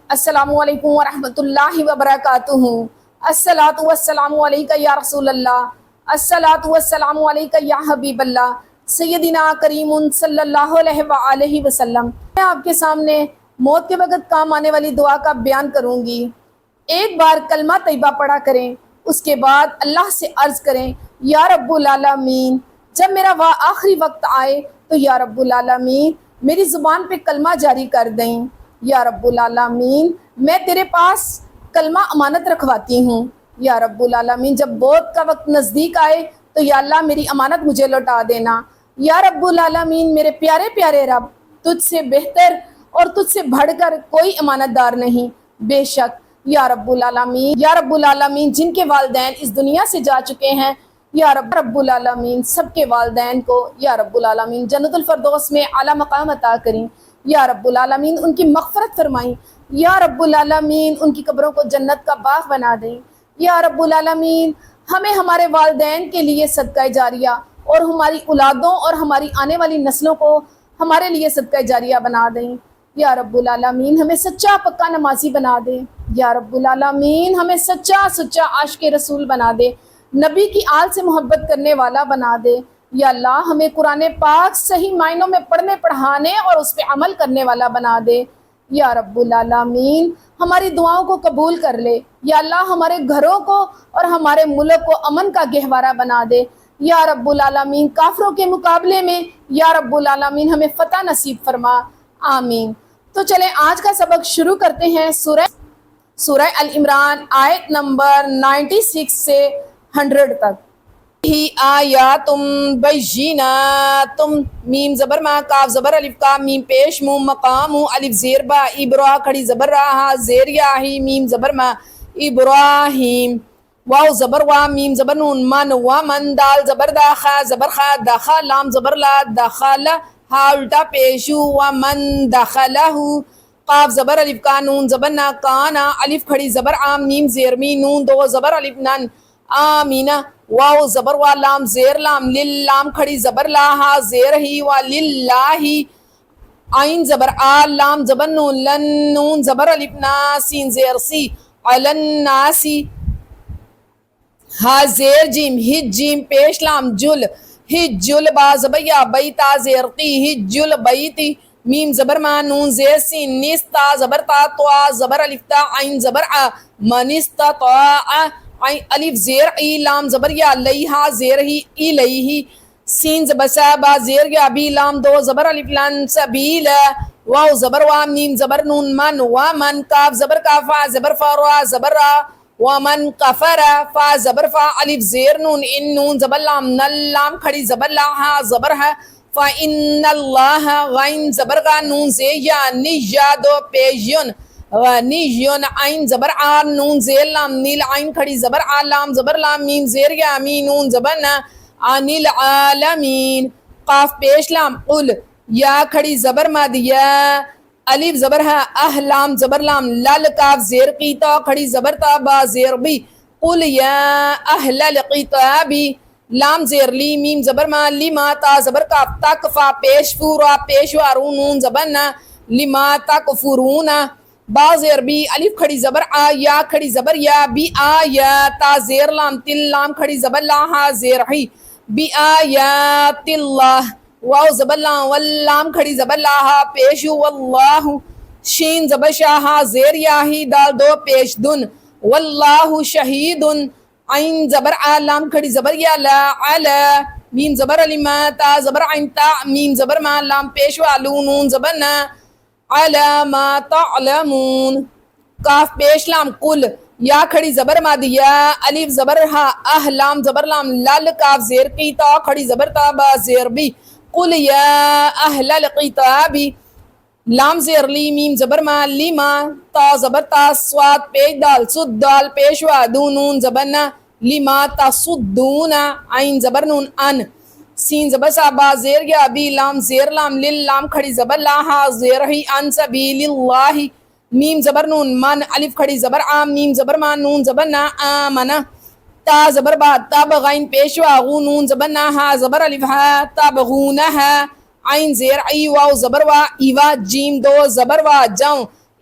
السلام علیکم ورحمۃ اللہ وبرکاتہ۔ الصلاۃ والسلام علیک یا رسول اللہ، الصلاۃ والسلام علیک یا حبیب اللہ، سیدنا کریم صلی اللہ علیہ وآلہ وسلم۔ میں آپ کے سامنے موت کے وقت کام آنے والی دعا کا بیان کروں گی۔ ایک بار کلمہ طیبہ پڑھا کریں، اس کے بعد اللہ سے عرض کریں یا رب العالمین، جب میرا آخری وقت آئے تو یا رب العالمین میری زبان پہ کلمہ جاری کر دیں۔ یا رب العالمین میں تیرے پاس کلمہ امانت رکھواتی ہوں۔ یا رب العالمین جب موت کا وقت نزدیک آئے تو یا اللہ میری امانت مجھے لوٹا دینا۔ یا رب العالمین میرے پیارے پیارے رب، تجھ سے بہتر اور تجھ سے بڑھ کر کوئی امانت دار نہیں بے شک۔ یا رب العالمین جن کے والدین اس دنیا سے جا چکے ہیں، یا رب العالمین سب کے والدین کو یا رب العالمین جنت الفردوس میں اعلیٰ مقام عطا کریں۔ یا رب العالمین ان کی مغفرت فرمائیں۔ یا رب العالمین ان کی قبروں کو جنت کا باغ بنا دیں۔ یا رب العالمین ہمیں ہمارے والدین کے لیے صدقہ جاریہ اور ہماری اولادوں اور ہماری آنے والی نسلوں کو ہمارے لیے صدقہ جاریہ بنا دیں۔ یا رب العالمین ہمیں سچا پکا نمازی بنا دے۔ یا رب العالمین ہمیں سچا عاشق رسول بنا دے، نبی کی آل سے محبت کرنے والا بنا دے۔ یا اللہ ہمیں قرآن پاک صحیح معنوں میں پڑھنے پڑھانے اور اس پہ عمل کرنے والا بنا دے۔ یا رب العالمین ہماری دعاؤں کو قبول کر لے۔ یا اللہ ہمارے گھروں کو اور ہمارے ملک کو امن کا گہوارہ بنا دے۔ یا رب العالمین کافروں کے مقابلے میں یا رب العالمین ہمیں فتح نصیب فرما، آمین۔ تو چلیں آج کا سبق شروع کرتے ہیں۔ سورہ ال-عمران آیت نمبر 96 سے 100 تک۔ ہی آیاتم بیناتم، میم زبر ما، کاف زبر الف کا، میم پیش مو، مقام الف زیر با، ابرا کھڑی زبر راہا، زیر یاہی، میم زبر ما، ابراہیم، واو زبر وا، میم زبر نون، من ومن، دال زبر دا، خا زبر خا، دخا لام زبر لا، دخل ہا الٹا پیشو، ومن دخلہ، قاف زبر الف کا، نون زبر نا، کانا الف کھڑی زبر عام، میم زیر می، نون دو زبر الف نن، آمینہ، واو زبر وا، لام زیر لام، لام کھڑی زبر لا، ہا زیر ہی، و للہ، عین زبر آ، لام زبر نون، لن نون زبر الف نا، سین زیر سی، علن ناسی، ہا زیر جیم، ہج جیم پیش لام، جل ہج جل، با زبر یا، بیتا زیر قی، ہج جل بیتی، میم زبر ما، نون زیر سین، نستا زبر تا، توا زبر الف تا، عین زبر آ، منستا طاع، الف زیر ای، لام زبر یا، لیہا زیر ہی، الیہی، سین زبر سا، با زیر یا، بی لام دو زبر الف لن، سبیلا، واو زبر وا، میم زبر نون، من ومن، کاف زبر کا، فا زبر فا، را زبر را، ومن کفر، فا زبر فا، الف زیر نون، ان نون زبر لام، نل لام کھڑی زبر لا، ہا زبر ہے، فَإِنَّ اللَّهَ، غین زبر کا، نون زیر یا، نِجَّا دو پیجن، نیون عین زبر آ، نون زیر لام، نیل عین کھڑی زبر آ، لام زبر لام، میم زیر یا، می نون زبر نا، عن العالمین، قاف پیش لام، قل یا کھڑی زبر مادیا، الف زبر ہے، لام زبر لام، لل کاف زیر قیتا کھڑی زبر تا، با زیر بی، قل یا اہل الکتابی، لام زیر لی، میم زبر ما، لما تا زبر کاف، تک فا پیش فورا پیش وارون، نون زبر نا، لما تکفرون، با زیر بی، الف کھڑی زبر آ، یا کھڑی زبر یا، بی آیا، تا زیر لام، تل لام کھڑی زبر لا، ہا زیر ہی، بی آیات اللہ، واو زبر لام، واللام کھڑی زبر لا، ہا پیشو، واللہ، شین زبر شاہ، ہا زیر یا ہی، دال دو پیش دن، واللہ شہید، عین زبر آ، لام کھڑی زبر یا، لا علا، میم زبر علما، تا زبر عین تا، میم زبر ما، لام پیش والو، نون زبر نا، علا ما تعلمون، کاف پیش لام، قل یا کھڑی زبر مادیا، الف زبر ہا، لام زبر لام، لل کاف زیر کی، تا کھڑی زبر تا، با زیر بی، قل یا اہل الکتابی، لام زیر لی، میم زبر ما، لما، تا زبر تا، سواد پیش دال، سد دال پیش وادو، نون زبر نا، لما تصدون، عین زبر نون، ان، سین زبر سا، با زیر یا، بی لام زیر لام، لل لام کھڑی زبر لا، ہا زیر ہی، ان سبیل اللہ، میم زبر نون، من الف کھڑی زبر عام، میم زبر ما، نون زبر نا، آمنا، تا زبر با، تب غین پیش واغو، نون زبر نا، ہا زبر الف ہا، تبغونہا، عین زیر ای، واو زبر وا، ایوا جیم دو زبر وا، جاؤں،